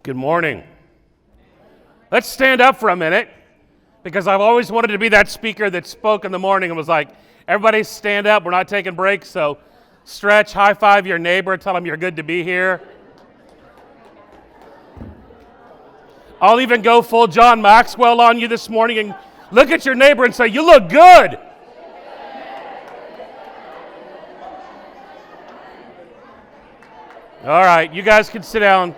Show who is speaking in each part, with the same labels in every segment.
Speaker 1: Good morning. Let's stand up for a minute, because I've always wanted to be that speaker that spoke in the morning and was like, everybody stand up, we're not taking breaks, so stretch, high five your neighbor, tell them you're good to be here. I'll even go full John Maxwell on you this morning and look at your neighbor and say, you look good. All right, you guys can sit down.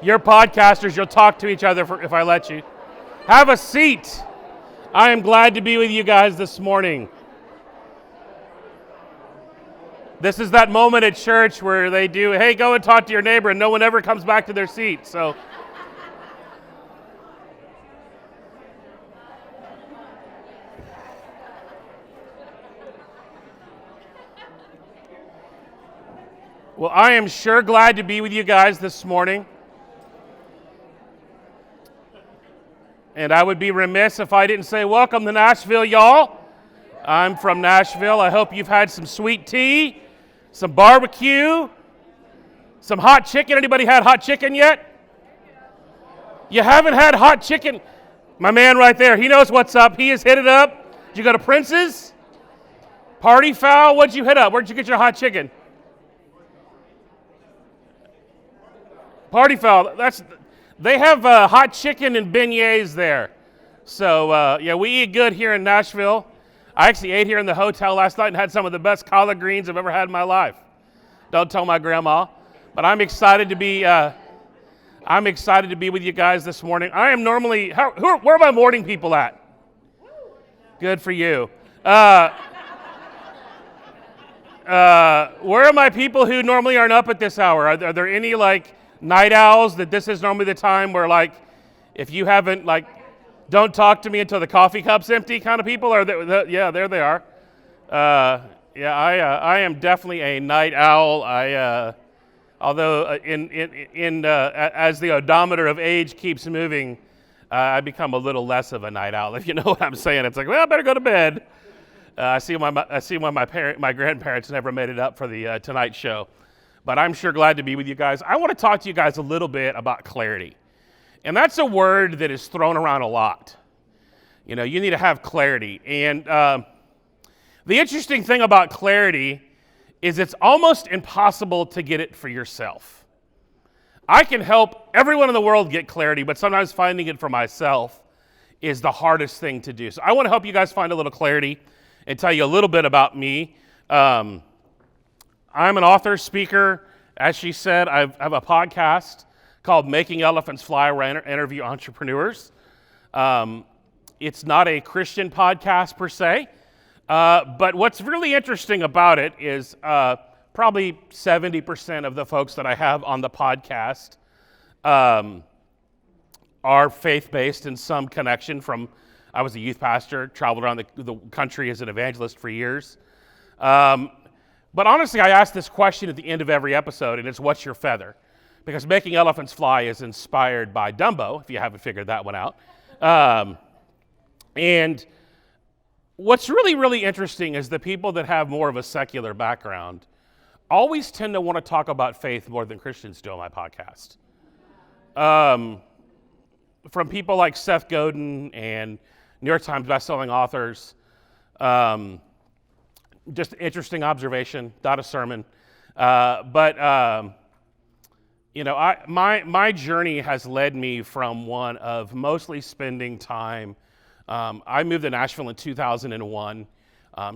Speaker 1: You're podcasters, you'll talk to each other if I let you. Have a seat. I am glad to be with you guys this morning. This is that moment at church where they do, hey, go and talk to your neighbor, and no one ever comes back to their seat. So, well, I am sure glad to be with you guys this morning. And I would be remiss if I didn't say welcome to Nashville, y'all. I'm from Nashville. I hope you've had some sweet tea, some barbecue, some hot chicken. Anybody had hot chicken yet? You haven't had hot chicken? My man right there, he knows what's up. He has hit it up. Did you go to Prince's? Party Foul? What'd you hit up? Where'd you get your hot chicken? Party Foul. They have hot chicken and beignets there. So, yeah, we eat good here in Nashville. I actually ate here in the hotel last night and had some of the best collard greens I've ever had in my life. Don't tell my grandma. But I'm excited to be with you guys this morning. I am normally, where are my morning people at? Good for you. Where are my people who normally aren't up at this hour? Are there any, night owls that this is normally the time where, if you haven't, don't talk to me until the coffee cup's empty kind of people? Yeah, there they are. I am definitely a night owl. Although as the odometer of age keeps moving, I become a little less of a night owl, if you know what I'm saying. It's like, well, I better go to bed. I see why my grandparents never made it up for the Tonight Show. But I'm sure glad to be with you guys. I want to talk to you guys a little bit about clarity. And that's a word that is thrown around a lot. You know, you need to have clarity. And the interesting thing about clarity is it's almost impossible to get it for yourself. I can help everyone in the world get clarity, but sometimes finding it for myself is the hardest thing to do. So I want to help you guys find a little clarity and tell you a little bit about me. I'm an author, speaker. As she said, I have a podcast called Making Elephants Fly, where I interview entrepreneurs. It's not a Christian podcast per se, but what's really interesting about it is probably 70% of the folks that I have on the podcast are faith-based in some connection from, I was a youth pastor, traveled around the country as an evangelist for years. But honestly, I ask this question at the end of every episode, and it's, what's your feather? Because Making Elephants Fly is inspired by Dumbo, if you haven't figured that one out. And what's really, really interesting is the people that have more of a secular background always tend to want to talk about faith more than Christians do on my podcast. From people like Seth Godin and New York Times bestselling authors, just interesting observation, not a sermon. My journey has led me from one of mostly spending time. I moved to Nashville in 2001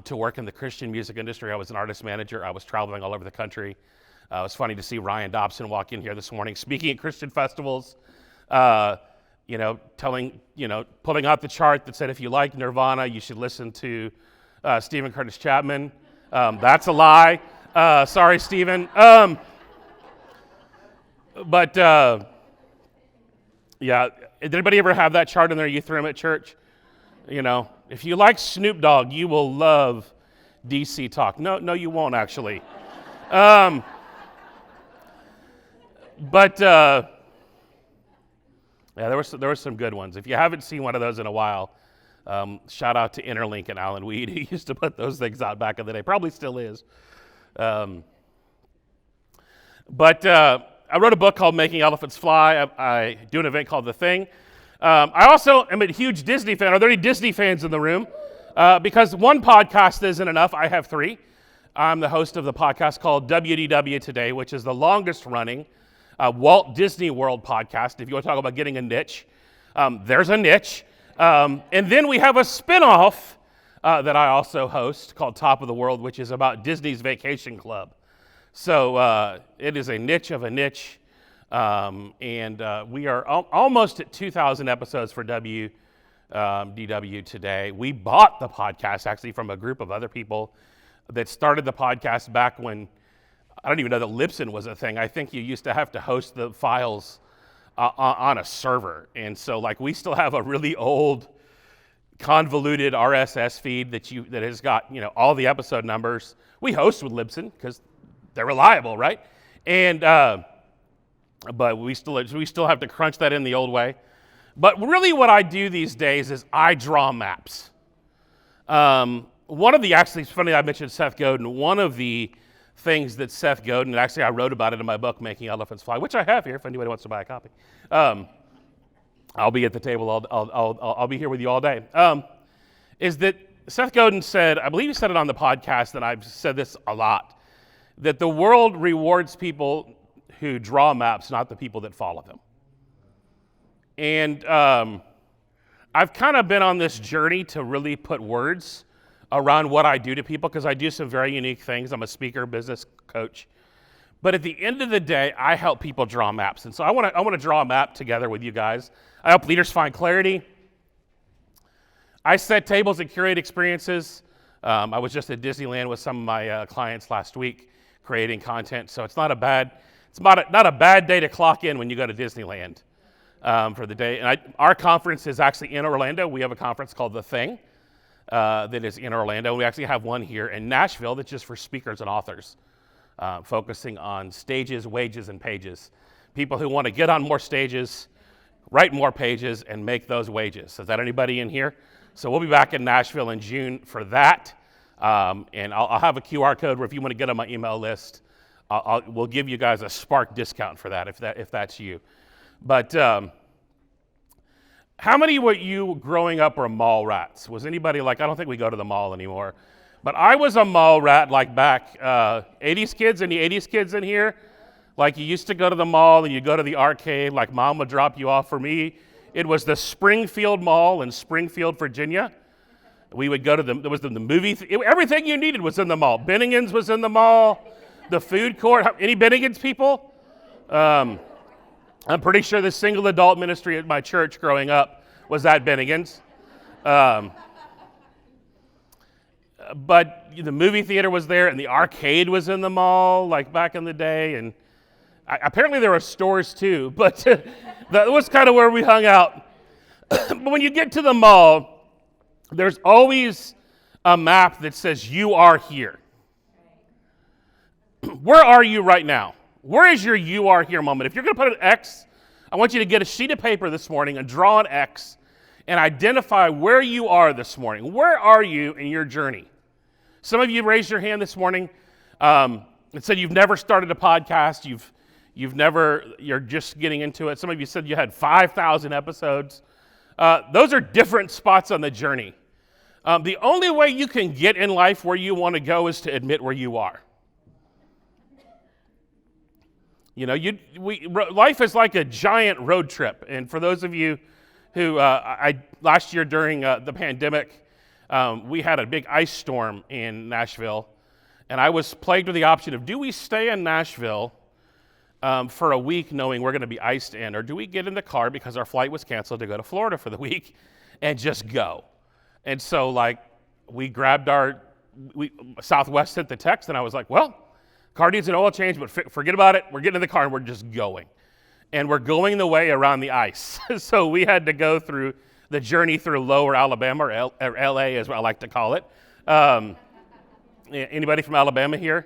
Speaker 1: to work in the Christian music industry. I was an artist manager. I was traveling all over the country. It was funny to see Ryan Dobson walk in here this morning, speaking at Christian festivals, pulling out the chart that said, if you like Nirvana, you should listen to Stephen Curtis Chapman. That's a lie. Sorry, Stephen. Did anybody ever have that chart in their youth room at church? You know, if you like Snoop Dogg, you will love DC Talk. No, you won't actually. There were some good ones. If you haven't seen one of those in a while, shout out to Interlink and Alan Weed, who used to put those things out back in the day. Probably still is. I wrote a book called Making Elephants Fly. I do an event called The Thing. I also am a huge Disney fan. Are there any Disney fans in the room? Because one podcast isn't enough. I have three. I'm the host of the podcast called WDW Today, which is the longest running Walt Disney World podcast. If you want to talk about getting a niche, there's a niche. And then we have a spinoff that I also host called Top of the World, which is about Disney's Vacation Club. So it is a niche of a niche. And we are almost at 2,000 episodes for DW Today. We bought the podcast actually from a group of other people that started the podcast back when, I don't even know that Libsyn was a thing. I think you used to have to host the files on a server. And so like we still have a really old convoluted RSS feed that has got, all the episode numbers. We host with Libsyn because they're reliable, right? And but we still have to crunch that in the old way. But really what I do these days is I draw maps. Actually, it's funny I mentioned Seth Godin. One of the things that Seth Godin, and actually I wrote about it in my book, Making Elephants Fly, which I have here if anybody wants to buy a copy. I'll be at the table, I'll be here with you all day. Is that Seth Godin said, I believe he said it on the podcast, and I've said this a lot, that the world rewards people who draw maps, not the people that follow them. And I've kind of been on this journey to really put words around what I do to people because I do some very unique things. I'm a speaker, business coach. But at the end of the day, I help people draw maps. And so I want to draw a map together with you guys. I help leaders find clarity. I set tables and curate experiences. I was just at Disneyland with some of my clients last week creating content. So it's not a bad day to clock in when you go to Disneyland for the day. And our conference is actually in Orlando. We have a conference called The Thing that is in Orlando. We actually have one here in Nashville that's just for speakers and authors, focusing on stages, wages, and pages. People who want to get on more stages, write more pages, and make those wages. Is that anybody in here? So we'll be back in Nashville in June for that. And I'll have a QR code where if you want to get on my email list, we'll give you guys a Spark discount for that if that's you. But how many of you growing up were mall rats? Was anybody like, I don't think we go to the mall anymore, but I was a mall rat like back, 80s kids, any 80s kids in here? Like you used to go to the mall and you go to the arcade, like mom would drop you off. For me, it was the Springfield Mall in Springfield, Virginia. We would go to there was the movie, everything you needed was in the mall. Bennigan's was in the mall, the food court. Any Bennigan's people? I'm pretty sure the single adult ministry at my church growing up was at Bennigan's. But the movie theater was there and the arcade was in the mall, like back in the day. And apparently there were stores too, but that was kind of where we hung out. But when you get to the mall, there's always a map that says you are here. Where are you right now? Where is your you are here moment? If you're going to put an X, I want you to get a sheet of paper this morning and draw an X and identify where you are this morning. Where are you in your journey? Some of you raised your hand this morning and said you've never started a podcast. You're just getting into it. Some of you said you had 5,000 episodes. Those are different spots on the journey. The only way you can get in life where you want to go is to admit where you are. Life is like a giant road trip. And for those of you who, last year during the pandemic, we had a big ice storm in Nashville. And I was plagued with the option of, do we stay in Nashville for a week knowing we're going to be iced in, or do we get in the car because our flight was canceled to go to Florida for the week and just go? And so we grabbed Southwest sent the text, and I was like, well, car needs an oil change, but forget about it. We're getting in the car and we're just going. And we're going the way around the ice. So we had to go through the journey through Lower Alabama, or LA as I like to call it. Anybody from Alabama here?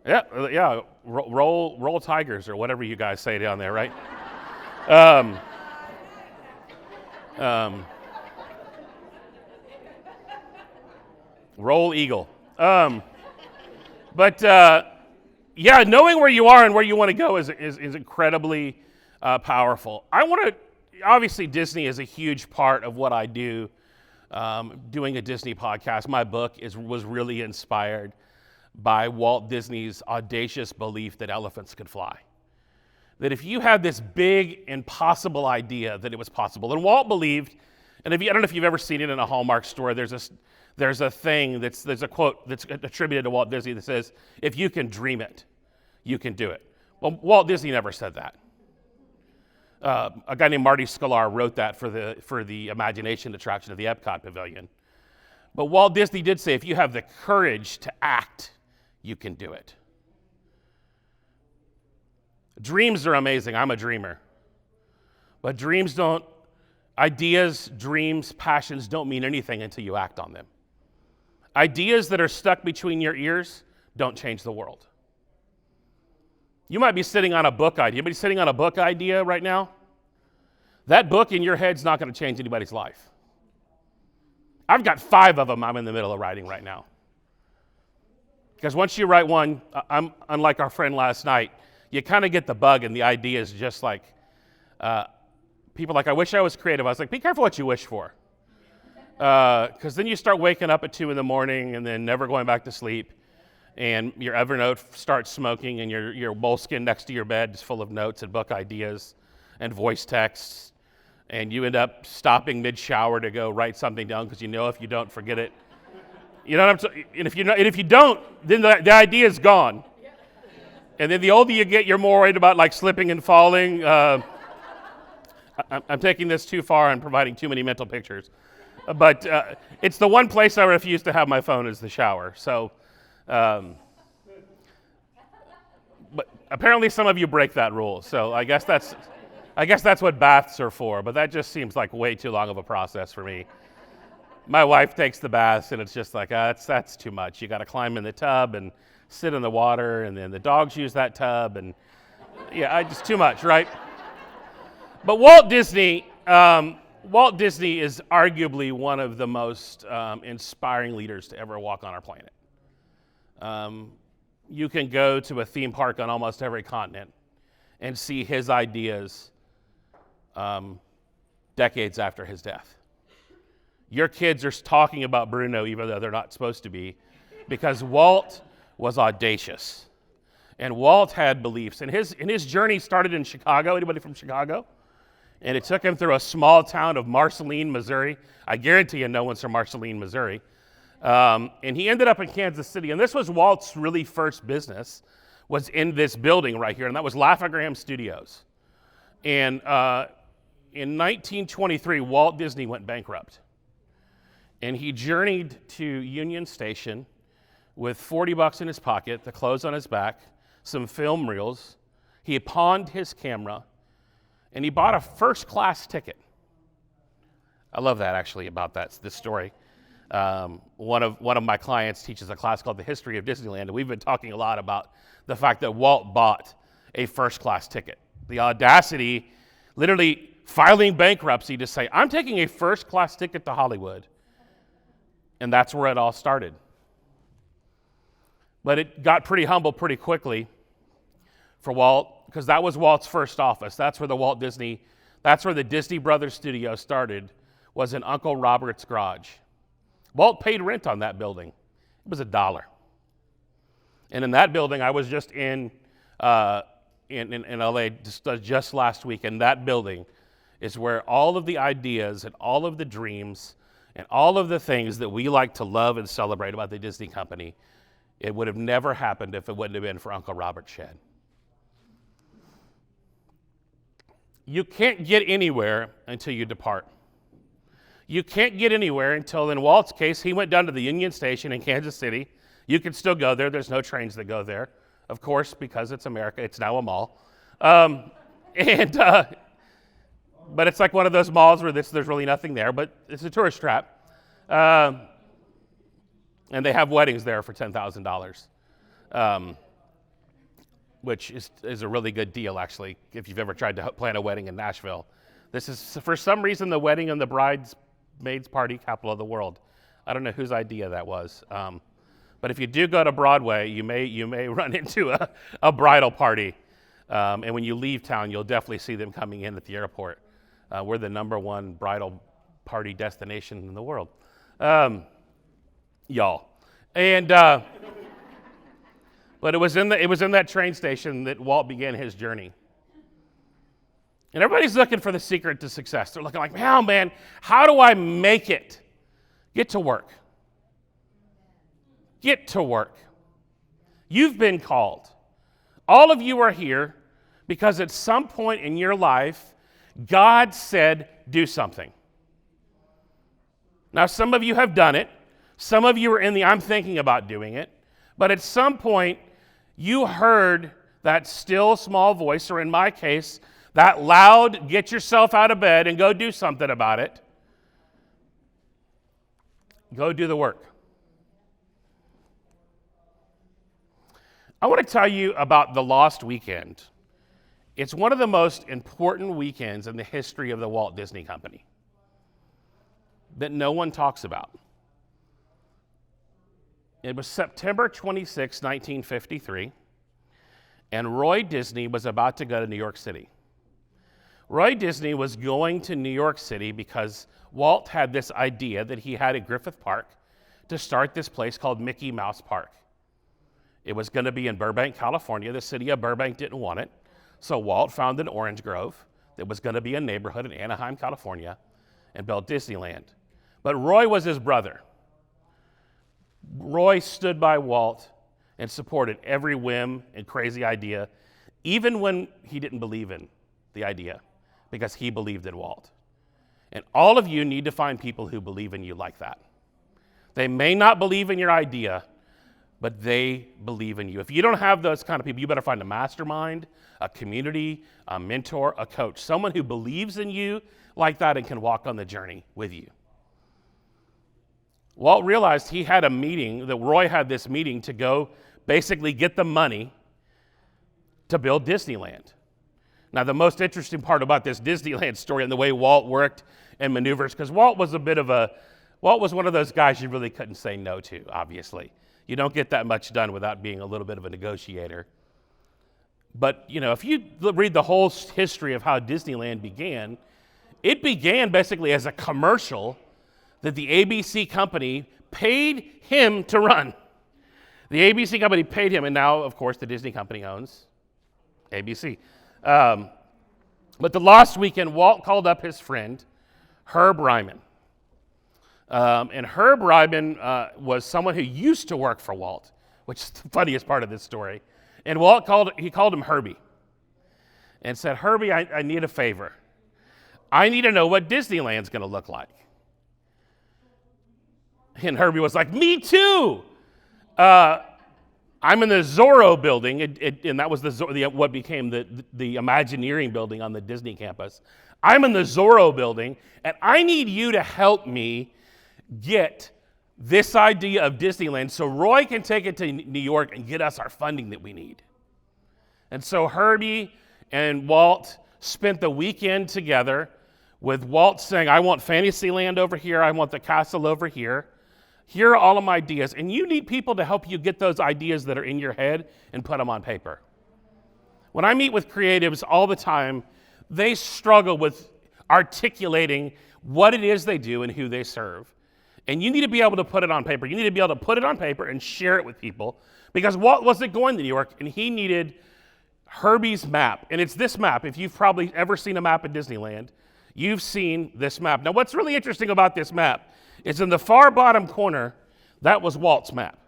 Speaker 1: Yeah. Roll Tigers, or whatever you guys say down there, right? Roll Eagle. But yeah, knowing where you are and where you want to go is incredibly powerful. Obviously, Disney is a huge part of what I do. Doing a Disney podcast, my book was really inspired by Walt Disney's audacious belief that elephants could fly. That if you had this big, impossible idea that it was possible, and Walt believed, and I don't know if you've ever seen it in a Hallmark store, there's a thing there's a quote that's attributed to Walt Disney that says, if you can dream it, you can do it. Well, Walt Disney never said that. A guy named Marty Sklar wrote that for the imagination attraction of the Epcot Pavilion. But Walt Disney did say, if you have the courage to act, you can do it. Dreams are amazing. I'm a dreamer. But ideas, dreams, passions don't mean anything until you act on them. Ideas that are stuck between your ears don't change the world. You might be sitting on a book idea. Anybody sitting on a book idea right now? That book in your head's not going to change anybody's life. I've got 5 of them I'm in the middle of writing right now. Because once you write one, unlike our friend last night, you kind of get the bug and the idea is just like, people like, I wish I was creative. I was like, be careful what you wish for. Because then you start waking up at 2 in the morning and then never going back to sleep. And your Evernote starts smoking and your moleskin next to your bed is full of notes and book ideas and voice texts. And you end up stopping mid-shower to go write something down because you know if you don't, forget it. You know what I'm saying? And if you don't, then the idea is gone. And then the older you get, you're more worried about like slipping and falling. I'm taking this too far and providing too many mental pictures. But it's the one place I refuse to have my phone is the shower. So, but apparently some of you break that rule. So I guess that's what baths are for. But that just seems like way too long of a process for me. My wife takes the baths, and it's just like, that's too much. You got to climb in the tub and sit in the water, and then the dogs use that tub, and yeah, just too much, right? But Walt Disney is arguably one of the most inspiring leaders to ever walk on our planet. You can go to a theme park on almost every continent and see his ideas decades after his death. Your kids are talking about Bruno even though they're not supposed to be, because Walt was audacious. And Walt had beliefs. And his journey started in Chicago. Anybody from Chicago? And it took him through a small town of Marceline, Missouri. I guarantee you no one's from Marceline, Missouri. And he ended up in Kansas City. And this was Walt's really first business, was in this building right here. And that was Laugh-O-Gram Studios. And in 1923, Walt Disney went bankrupt. And he journeyed to Union Station with $40 in his pocket, the clothes on his back, some film reels. He pawned his camera, and he bought a first-class ticket. I love that, actually, about this story. One of my clients teaches a class called The History of Disneyland, and we've been talking a lot about the fact that Walt bought a first-class ticket. The audacity, literally filing bankruptcy to say, I'm taking a first-class ticket to Hollywood. And that's where it all started. But it got pretty humble pretty quickly for Walt, because that was Walt's first office. That's where the Disney Brothers studio started, was in Uncle Robert's garage. Walt paid rent on that building. It was $1. And in that building, I was just in LA just last week, and that building is where all of the ideas and all of the dreams and all of the things that we like to love and celebrate about the Disney company, it would have never happened if it wouldn't have been for Uncle Robert's shed. You can't get anywhere until you depart. You can't get anywhere until, in Walt's case, he went down to the Union Station in Kansas City. You can still go there. There's no trains that go there. Of course, because it's America, it's now a mall. But it's like one of those malls where there's really nothing there, but it's a tourist trap. And they have weddings there for $10,000, which is a really good deal, actually, if you've ever tried to plan a wedding in Nashville. This is, for some reason, the wedding and the bridesmaids party capital of the world. I don't know whose idea that was. But if you do go to Broadway, you may run into a bridal party. And when you leave town, you'll definitely see them coming in at the airport. We're the #1 bridal party destination in the world. Y'all. And but it was in that train station that Walt began his journey. And everybody's looking for the secret to success. They're looking like, oh man, how do I make it? Get to work. Get to work. You've been called. All of you are here because at some point in your life, God said, do something. Now, some of you have done it. Some of you are in the I'm thinking about doing it. But at some point, you heard that still small voice, or in my case, that loud, get yourself out of bed and go do something about it. Go do the work. I want to tell you about the Lost Weekend. It's one of the most important weekends in the history of the Walt Disney Company that no one talks about. It was September 26, 1953, and Roy Disney was about to go to New York City. Roy Disney was going to New York City because Walt had this idea that he had at Griffith Park to start this place called Mickey Mouse Park. It was going to be in Burbank, California. The city of Burbank didn't want it, so Walt found an orange grove that was going to be a neighborhood in Anaheim, California, and built Disneyland. But Roy was his brother. Roy stood by Walt and supported every whim and crazy idea, even when he didn't believe in the idea, because he believed in Walt. And all of you need to find people who believe in you like that. They may not believe in your idea, but they believe in you. If you don't have those kind of people, you better find a mastermind, a community, a mentor, a coach, someone who believes in you like that and can walk on the journey with you. Walt realized he had a meeting, that Roy had this meeting to go basically get the money to build Disneyland. Now, the most interesting part about this Disneyland story and the way Walt worked and maneuvers, because Walt was one of those guys you really couldn't say no to, obviously. You don't get that much done without being a little bit of a negotiator. But, if you read the whole history of how Disneyland began, it began basically as a commercial that the ABC company paid him to run. The ABC company paid him, and now, of course, the Disney company owns ABC. But the Lost Weekend, Walt called up his friend, Herb Ryman. And Herb Ryman was someone who used to work for Walt, which is the funniest part of this story. And Walt called him Herbie and said, Herbie, I need a favor. I need to know what Disneyland's going to look like. And Herbie was like, me too. I'm in the Zorro building, and that was what became the Imagineering building on the Disney campus. I'm in the Zorro building, and I need you to help me get this idea of Disneyland so Roy can take it to New York and get us our funding that we need. And so Herbie and Walt spent the weekend together, with Walt saying, I want Fantasyland over here, I want the castle over here. Here are all of my ideas, and you need people to help you get those ideas that are in your head and put them on paper. When I meet with creatives all the time, they struggle with articulating what it is they do and who they serve. And you need to be able to put it on paper. You need to be able to put it on paper and share it with people, because Walt wasn't going to New York, and he needed Herbie's map. And it's this map. If you've probably ever seen a map at Disneyland, you've seen this map. Now, what's really interesting about this map is in the far bottom corner, that was Walt's map.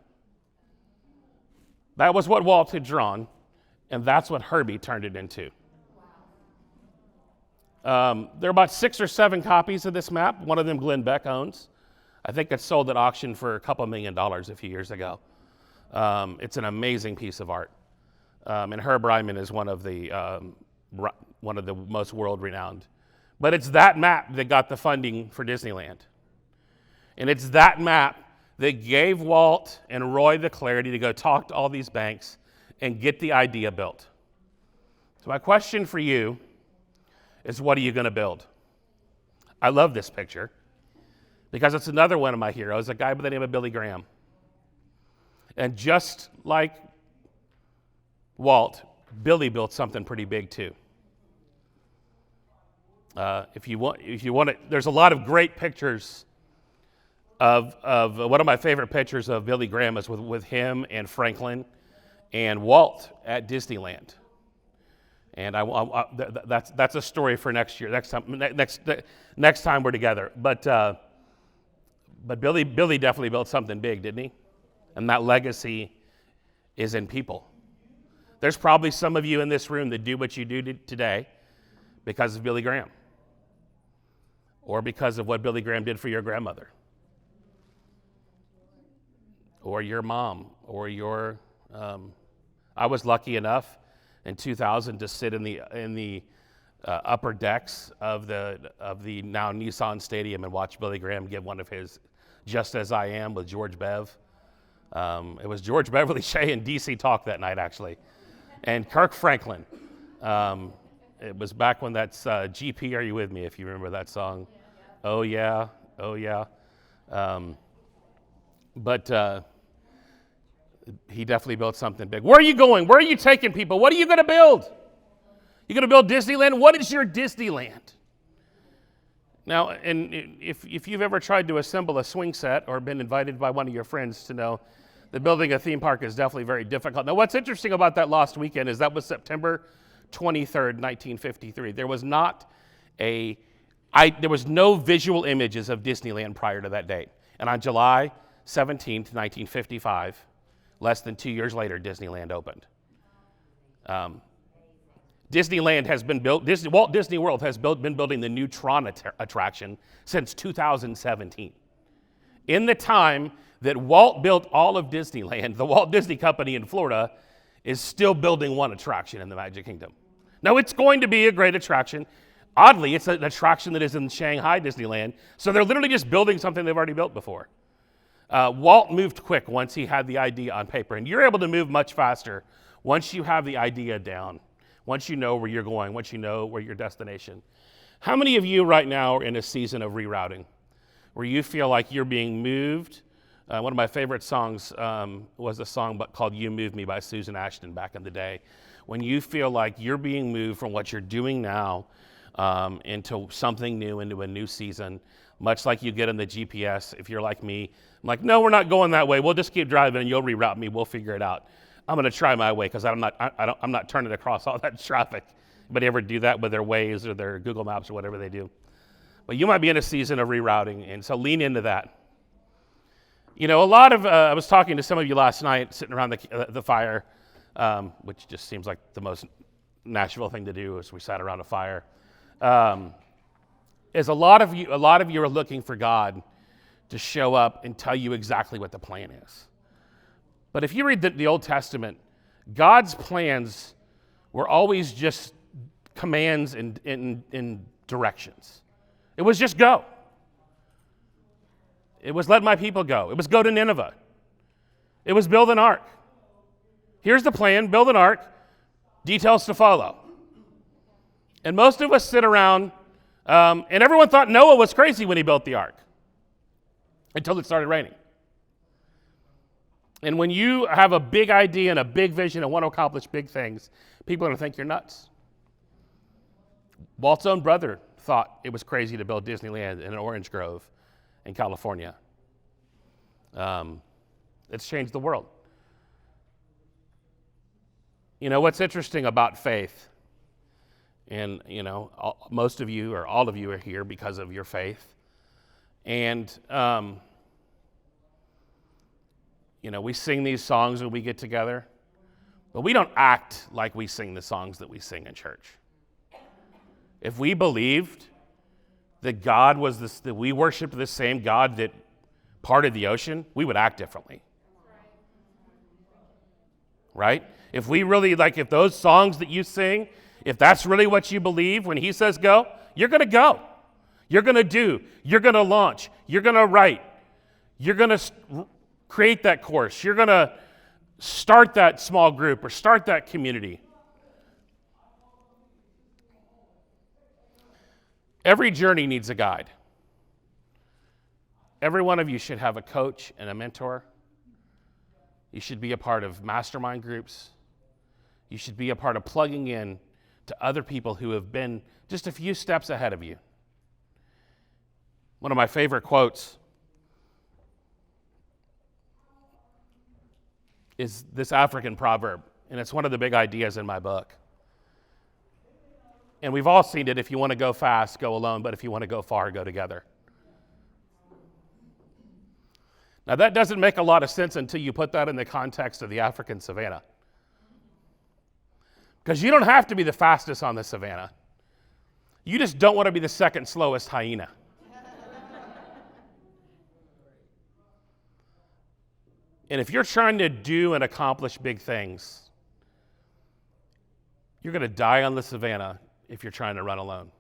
Speaker 1: That was what Walt had drawn, and that's what Herbie turned it into. There are about 6 or 7 copies of this map. One of them Glenn Beck owns. I think it sold at auction for a couple $1 million a few years ago. It's an amazing piece of art. And Herb Ryman is one of the most world-renowned. But it's that map that got the funding for Disneyland. And it's that map that gave Walt and Roy the clarity to go talk to all these banks and get the idea built. So my question for you is, what are you going to build? I love this picture because it's another one of my heroes, a guy by the name of Billy Graham. And just like Walt, Billy built something pretty big too. If you want it, there's a lot of great pictures of one of my favorite pictures of Billy Graham is with him and Franklin and Walt at Disneyland. And that's a story for next year. Next time we're together. But Billy definitely built something big, didn't he? And that legacy is in people. There's probably some of you in this room that do what you do today because of Billy Graham, or because of what Billy Graham did for your grandmother, or your mom, or your. I was lucky enough in 2000 to sit in the upper decks of the now Nissan Stadium and watch Billy Graham give one of his "Just As I Am" with George Bev. It was George Beverly Shea and DC Talk that night, actually, and Kirk Franklin. It was back when that's GP, Are You With Me, if you remember that song. Oh yeah, oh yeah. But he definitely built something big. Where are you going? Where are you taking people? What are you going to build? You going to build Disneyland? What is your Disneyland? Now, and if you've ever tried to assemble a swing set or been invited by one of your friends to know that building a theme park is definitely very difficult. Now, what's interesting about that last weekend is that was September 23rd, 1953. There was no visual images of Disneyland prior to that date. And on July 17th, 1955, less than 2 years later, Disneyland opened. Disneyland has been built, Walt Disney World has been building the new Tron attraction since 2017. In the time that Walt built all of Disneyland, the Walt Disney Company in Florida is still building one attraction in the Magic Kingdom. Now, it's going to be a great attraction. Oddly, it's an attraction that is in Shanghai Disneyland, so they're literally just building something they've already built before. Walt moved quick once he had the idea on paper, and you're able to move much faster once you have the idea down, once you know where you're going, once you know where your destination. How many of you right now are in a season of rerouting, where you feel like you're being moved? One of my favorite songs was a song called You Move Me by Susan Ashton back in the day. When you feel like you're being moved from what you're doing now into something new, into a new season, much like you get in the GPS. If you're like me, I'm like, no, we're not going that way. We'll just keep driving and you'll reroute me. We'll figure it out. I'm going to try my way because I'm not turning across all that traffic. Anybody ever do that with their Waze or their Google Maps or whatever they do? But you might be in a season of rerouting, and so lean into that. You know, a lot of, I was talking to some of you last night sitting around the fire, which just seems like the most Nashville thing to do is we sat around a fire. Is a lot of you are looking for God to show up and tell you exactly what the plan is. But if you read the Old Testament, God's plans were always just commands and directions. It was just go. It was let my people go. It was go to Nineveh. It was build an ark. Here's the plan, build an ark, details to follow. And most of us sit around, and everyone thought Noah was crazy when he built the ark until it started raining. And when you have a big idea and a big vision and want to accomplish big things, people are going to think you're nuts. Walt's own brother thought it was crazy to build Disneyland in an orange grove in California. It's changed the world. You know, what's interesting about faith, and, you know, most of you or all of you are here because of your faith. And, you know, we sing these songs when we get together, but we don't act like we sing the songs that we sing in church. If we believed that God was this, that we worshiped the same God that parted the ocean, we would act differently. Right? If we really, like, if those songs that you sing, if that's really what you believe, when he says go, you're going to go. You're going to do. You're going to launch. You're going to write. You're going to create that course. You're going to start that small group or start that community. Every journey needs a guide. Every one of you should have a coach and a mentor. You should be a part of mastermind groups. You should be a part of plugging in to other people who have been just a few steps ahead of you. One of my favorite quotes is this African proverb, and it's one of the big ideas in my book. And we've all seen it: if you want to go fast, go alone, but if you want to go far, go together. Now, that doesn't make a lot of sense until you put that in the context of the African savannah. Because you don't have to be the fastest on the savannah. You just don't want to be the second slowest hyena. And if you're trying to do and accomplish big things, you're going to die on the savannah if you're trying to run alone.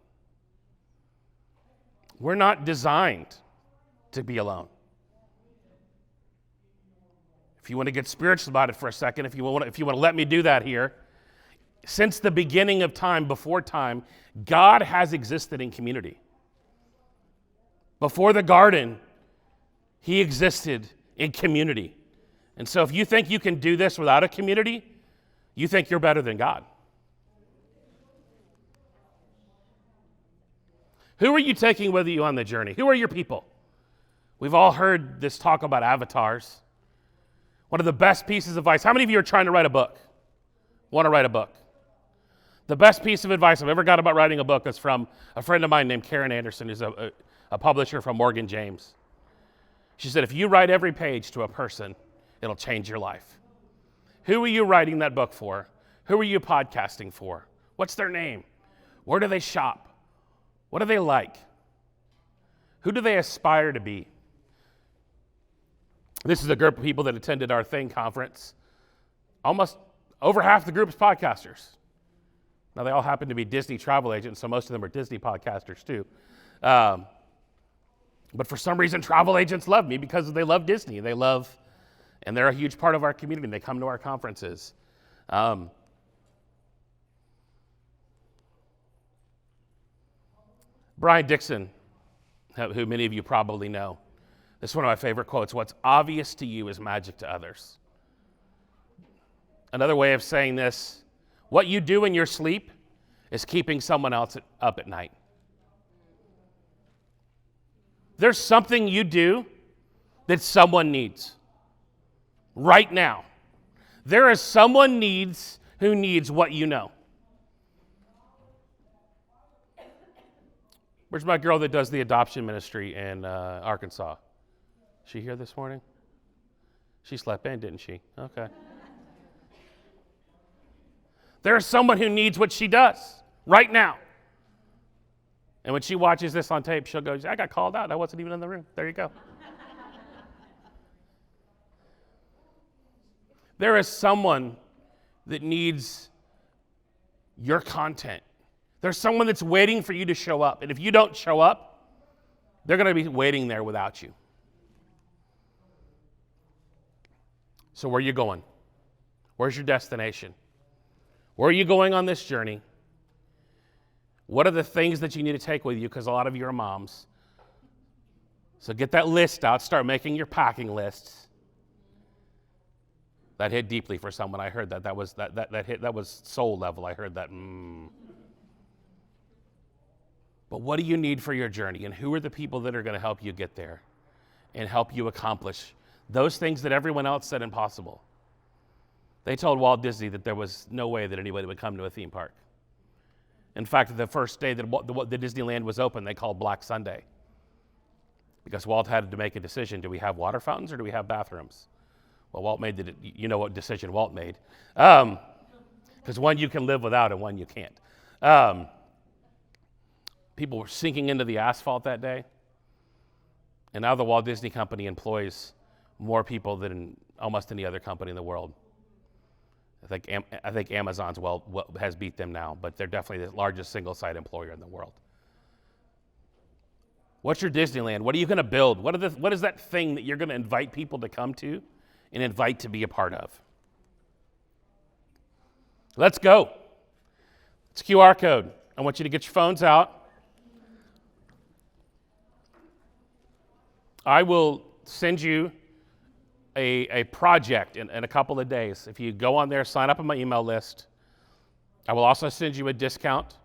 Speaker 1: We're not designed to be alone. If you want to get spiritual about it for a second, if you want to let me do that here, since the beginning of time, before time, God has existed in community. Before the garden, he existed in community. And so if you think you can do this without a community, you think you're better than God. Who are you taking with you on the journey? Who are your people? We've all heard this talk about avatars. One of the best pieces of advice. How many of you are trying to write a book? Want to write a book? The best piece of advice I've ever got about writing a book is from a friend of mine named Karen Anderson, who's a publisher from Morgan James. She said, if you write every page to a person, it'll change your life. Who are you writing that book for? Who are you podcasting for? What's their name? Where do they shop? What do they like? Who do they aspire to be? This is a group of people that attended our Thing conference. Almost over half the group is podcasters. Now, they all happen to be Disney travel agents, so most of them are Disney podcasters too. But for some reason, travel agents love me because they love Disney. And they're a huge part of our community. They come to our conferences. Brian Dixon, who many of you probably know, this is one of my favorite quotes: what's obvious to you is magic to others. Another way of saying this: what you do in your sleep is keeping someone else up at night. There's something you do that someone needs right now. There is someone who needs what you know. Where's my girl that does the adoption ministry in Arkansas? She here this morning? She slept in, didn't she? Okay. There is someone who needs what she does right now. And when she watches this on tape, she'll go, I got called out. I wasn't even in the room. There you go. There is someone that needs your content. There's someone that's waiting for you to show up. And if you don't show up, they're going to be waiting there without you. So where are you going? Where's your destination? Where are you going on this journey? What are the things that you need to take with you? Because a lot of you are moms. So get that list out. Start making your packing lists. That hit deeply for someone. I heard that. That was soul level. I heard that. But what do you need for your journey? And who are the people that are going to help you get there and help you accomplish those things that everyone else said impossible? They told Walt Disney that there was no way that anybody would come to a theme park. In fact, the first day that the Disneyland was open, they called Black Sunday. Because Walt had to make a decision. Do we have water fountains or do we have bathrooms? Well, Walt made you know what decision Walt made. Because one you can live without and one you can't. People were sinking into the asphalt that day. And now the Walt Disney Company employs more people than almost any other company in the world. I think Amazon's has beat them now, but they're definitely the largest single-site employer in the world. What's your Disneyland? What are you going to build? What is that thing that you're going to invite people to come to and invite to be a part of? Let's go. It's QR code. I want you to get your phones out. I will send you a project in a couple of days. If you go on there, sign up on my email list. I will also send you a discount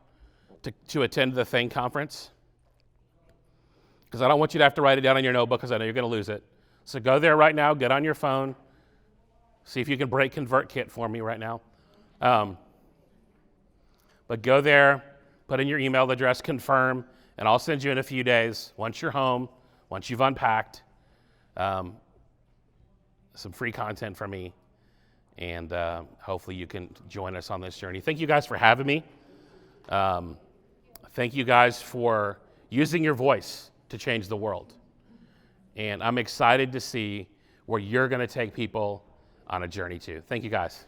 Speaker 1: to attend the Thing conference, because I don't want you to have to write it down in your notebook, because I know you're going to lose it. So go there right now, get on your phone, see if you can break ConvertKit for me right now. But go there, put in your email address, confirm, and I'll send you in a few days, once you're home, once you've unpacked, some free content from me, and hopefully you can join us on this journey. Thank you guys for having me. Thank you guys for using your voice to change the world. And I'm excited to see where you're going to take people on a journey to. Thank you guys.